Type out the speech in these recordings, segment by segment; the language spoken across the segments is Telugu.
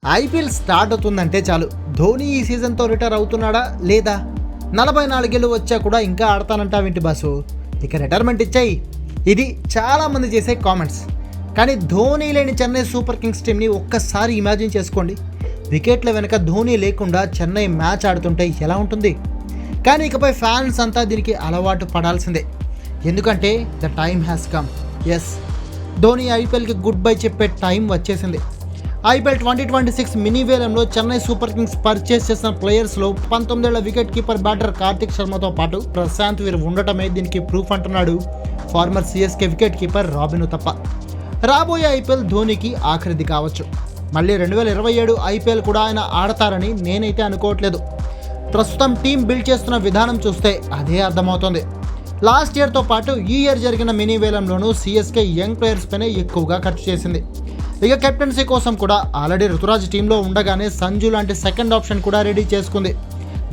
ఐపీఎల్ స్టార్ట్ అవుతుందంటే చాలు ధోని ఈ సీజన్తో రిటైర్ అవుతున్నాడా లేదా 44 ఏళ్ళు వచ్చా కూడా ఇంకా ఆడతానంటావేంటి బాసు, ఇక రిటైర్మెంట్ ఇచ్చాయి. ఇది చాలామంది చేసే కామెంట్స్. కానీ ధోని లేని చెన్నై సూపర్ కింగ్స్ టీంని ఒక్కసారి ఇమాజిన్ చేసుకోండి. వికెట్ల వెనక ధోని లేకుండా చెన్నై మ్యాచ్ ఆడుతుంటే ఎలా ఉంటుంది? కానీ ఇకపై ఫ్యాన్స్ అంతా దీనికి అలవాటు పడాల్సిందే. ఎందుకంటే the time has come. Yes, Dhoni ఐపీఎల్కి గుడ్ బై చెప్పే టైం వచ్చేసింది. ఐపీఎల్ 2026 మినీ వేలంలో చెన్నై సూపర్ కింగ్స్ పర్చేస్ చేసిన ప్లేయర్స్లో 19 ఏళ్ల వికెట్ కీపర్ బ్యాటర్ కార్తిక్ శర్మతో పాటు ప్రశాంత్ వీర్ ఉండటమే దీనికి ప్రూఫ్ అంటున్నాడు former CSK wicket keeper Robin Uthappa. రాబోయే ఐపీఎల్ ధోనికి ఆఖరిది కావచ్చు. మళ్ళీ 2027 ఐపీఎల్ కూడా ఆయన ఆడతారని నేనైతే అనుకోవట్లేదు. ప్రస్తుతం టీం బిల్డ్ చేస్తున్న విధానం చూస్తే అదే అర్థమవుతోంది. లాస్ట్ ఇయర్తో పాటు ఈ ఇయర్ జరిగిన మినీ వేలంలోనూ సిఎస్కే యంగ్ ప్లేయర్స్ పైనే ఎక్కువగా ఖర్చు చేసింది. ఇక కెప్టెన్సీ కోసం కూడా ఆల్రెడీ రుతురాజ్ టీంలో ఉండగానే సంజు లాంటి సెకండ్ ఆప్షన్ కూడా రెడీ చేసుకుంది.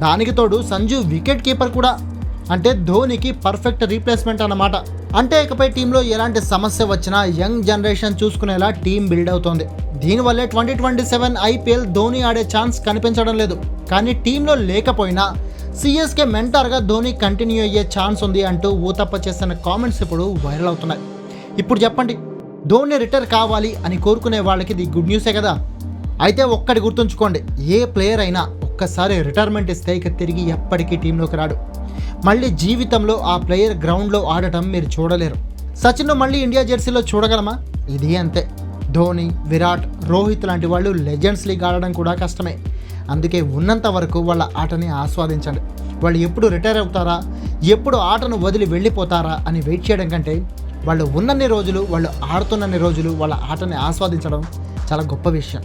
దానికి తోడు సంజు వికెట్ కీపర్ కూడా, అంటే ధోనికి పర్ఫెక్ట్ రీప్లేస్మెంట్ అన్నమాట. అంటే ఇకపై టీంలో ఎలాంటి సమస్య వచ్చినా యంగ్ జనరేషన్ చూసుకునేలా టీం బిల్డ్ అవుతోంది. దీనివల్లే 2027 ఐపీఎల్ ధోని ఆడే ఛాన్స్ కనిపించడం లేదు. కానీ టీంలో లేకపోయినా సిఎస్కే మెంటార్గా ధోని కంటిన్యూ అయ్యే ఛాన్స్ ఉంది అంటూ ఊతప్ప చేసిన కామెంట్స్ ఇప్పుడు వైరల్ అవుతున్నాయి. ఇప్పుడు చెప్పండి, ధోని రిటైర్ కావాలి అని కోరుకునే వాళ్ళకి ఇది గుడ్ న్యూసే కదా. అయితే ఒక్కటి గుర్తుంచుకోండి, ఏ ప్లేయర్ అయినా ఒక్కసారి రిటైర్మెంట్ ఇస్తే ఇక తిరిగి ఎప్పటికీ టీంలోకి రాడు. మళ్ళీ జీవితంలో ఆ ప్లేయర్ గ్రౌండ్లో ఆడటం మీరు చూడలేరు. సచిన్ను మళ్ళీ ఇండియా జెర్సీలో చూడగలమా? ఇది అంతే. ధోని, విరాట్, రోహిత్ లాంటి వాళ్ళు లెజెండ్స్ లీగ్ ఆడడం కూడా కష్టమే. అందుకే ఉన్నంత వరకు వాళ్ళ ఆటని ఆస్వాదించండి. వాళ్ళు ఎప్పుడు రిటైర్ అవుతారా, ఎప్పుడు ఆటను వదిలి వెళ్ళిపోతారా అని వెయిట్ చేయడం కంటే వాళ్ళు ఉన్నన్ని రోజులు, వాళ్ళు ఆడుతున్నన్ని రోజులు వాళ్ళ ఆటని ఆస్వాదించడం చాలా గొప్ప విషయం.